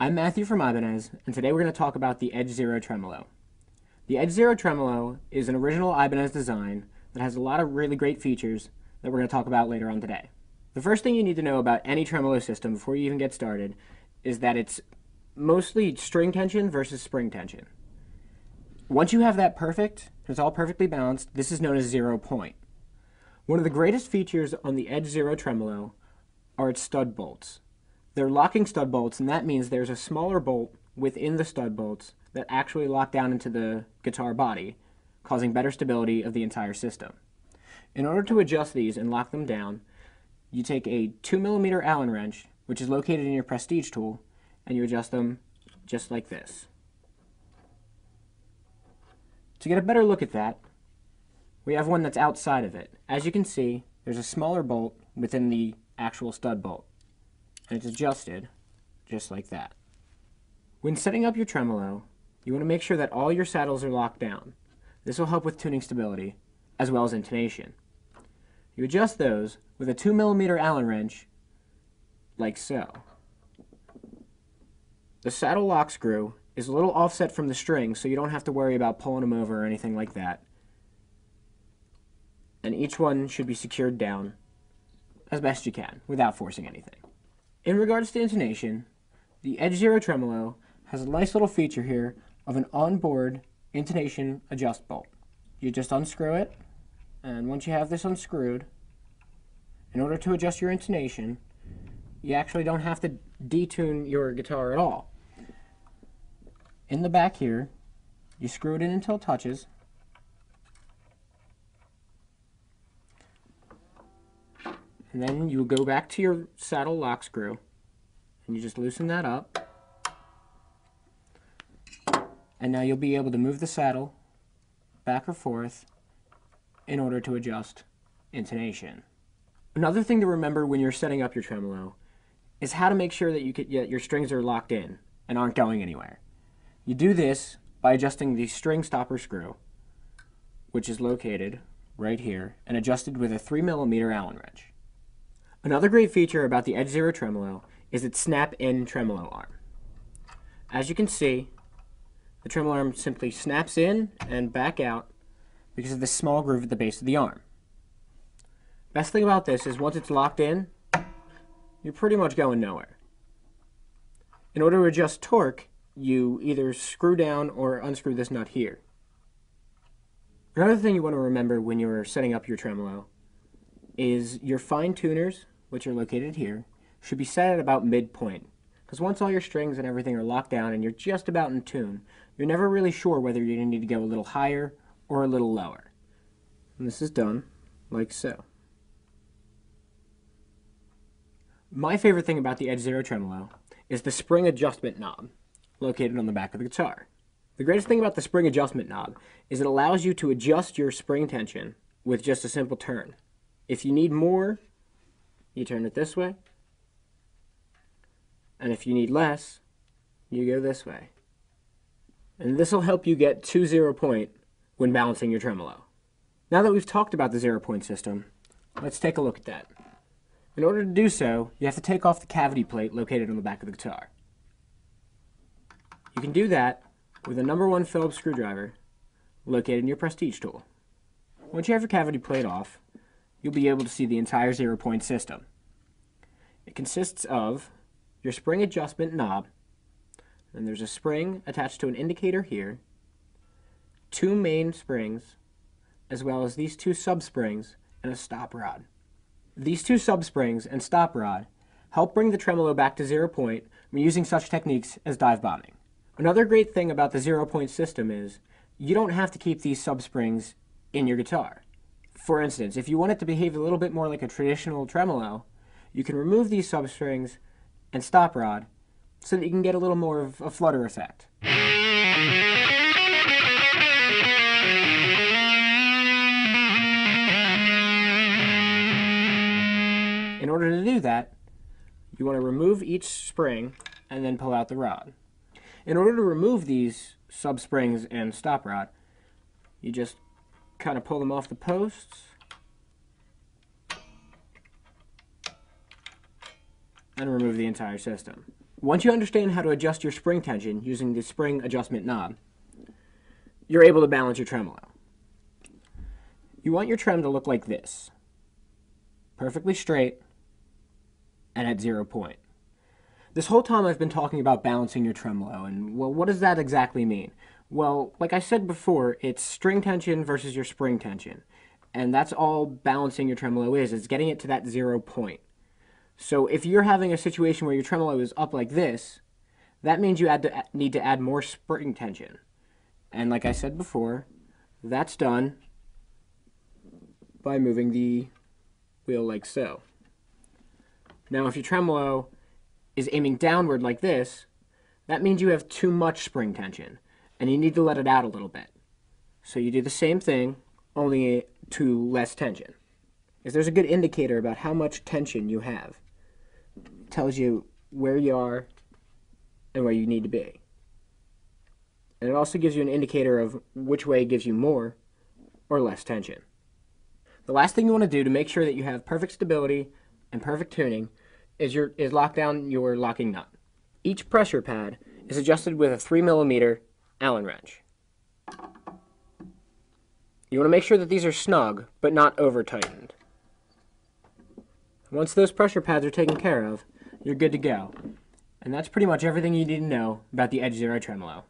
I'm Matthew from Ibanez, and today we're going to talk about the Edge Zero Tremolo. The Edge Zero Tremolo is an original Ibanez design that has a lot of really great features that we're going to talk about later on today. The first thing you need to know about any tremolo system before you even get started is that it's mostly string tension versus spring tension. Once you have that perfect, it's all perfectly balanced, this is known as 0 point. One of the greatest features on the Edge Zero Tremolo are its stud bolts. They're locking stud bolts, and that means there's a smaller bolt within the stud bolts that actually lock down into the guitar body, causing better stability of the entire system. In order to adjust these and lock them down, you take a 2mm Allen wrench, which is located in your Prestige tool, and you adjust them just like this. To get a better look at that, we have one that's outside of it. As you can see, there's a smaller bolt within the actual stud bolt, and it's adjusted just like that. When setting up your tremolo, you want to make sure that all your saddles are locked down. This will help with tuning stability, as well as intonation. You adjust those with a 2mm Allen wrench, like so. The saddle lock screw is a little offset from the string, so you don't have to worry about pulling them over or anything like that. And each one should be secured down as best you can without forcing anything. In regards to intonation, the Edge Zero Tremolo has a nice little feature here of an onboard intonation adjust bolt. You just unscrew it, and once you have this unscrewed, in order to adjust your intonation, you actually don't have to detune your guitar at all. In the back here, you screw it in until it touches, and then you go back to your saddle lock screw, and you just loosen that up, and now you'll be able to move the saddle back or forth in order to adjust intonation. Another thing to remember when you're setting up your tremolo is how to make sure that your strings are locked in and aren't going anywhere. You do this by adjusting the string stopper screw, which is located right here and adjusted with a 3mm Allen wrench. Another great feature about the Edge Zero Tremolo is its snap-in tremolo arm. As you can see, the tremolo arm simply snaps in and back out because of this small groove at the base of the arm. Best thing about this is once it's locked in, you're pretty much going nowhere. In order to adjust torque, you either screw down or unscrew this nut here. Another thing you want to remember when you're setting up your tremolo is your fine tuners, which are located here, should be set at about midpoint. Because once all your strings and everything are locked down and you're just about in tune, you're never really sure whether you're going to need to go a little higher or a little lower. And this is done like so. My favorite thing about the Edge Zero Tremolo is the spring adjustment knob located on the back of the guitar. The greatest thing about the spring adjustment knob is it allows you to adjust your spring tension with just a simple turn. If you need more, you turn it this way, and if you need less, you go this way. And this will help you get to 0 point when balancing your tremolo. Now that we've talked about the 0 point system, let's take a look at that. In order to do so, you have to take off the cavity plate located on the back of the guitar. You can do that with a number 1 Phillips screwdriver located in your Prestige tool. Once you have your cavity plate off, you'll be able to see the entire 0 point system. It consists of your spring adjustment knob, and there's a spring attached to an indicator here, 2 main springs, as well as these 2 sub-springs and a stop rod. These 2 sub-springs and stop rod help bring the tremolo back to 0 point when using such techniques as dive bombing. Another great thing about the 0 point system is you don't have to keep these sub-springs in your guitar. For instance, if you want it to behave a little bit more like a traditional tremolo, you can remove these sub-springs and stop rod so that you can get a little more of a flutter effect. In order to do that, you want to remove each spring and then pull out the rod. In order to remove these sub-springs and stop rod, you just kind of pull them off the posts and remove the entire system. Once you understand how to adjust your spring tension using the spring adjustment knob, you're able to balance your tremolo. You want your trem to look like this. Perfectly straight and at 0 point. This whole time I've been talking about balancing your tremolo, and well, what does that exactly mean? Well, like I said before, it's string tension versus your spring tension. And that's all balancing your tremolo is getting it to that 0 point. So if you're having a situation where your tremolo is up like this, that means you need to add more spring tension. And like I said before, that's done by moving the wheel like so. Now if your tremolo is aiming downward like this, that means you have too much spring tension, and you need to let it out a little bit. So you do the same thing, only to less tension. If there's a good indicator about how much tension you have, it tells you where you are and where you need to be. And it also gives you an indicator of which way gives you more or less tension. The last thing you want to do to make sure that you have perfect stability and perfect tuning is lock down your locking nut. Each pressure pad is adjusted with a 3mm Allen wrench. You want to make sure that these are snug, but not over-tightened. Once those pressure pads are taken care of, you're good to go. And that's pretty much everything you need to know about the Edge Zero Tremolo.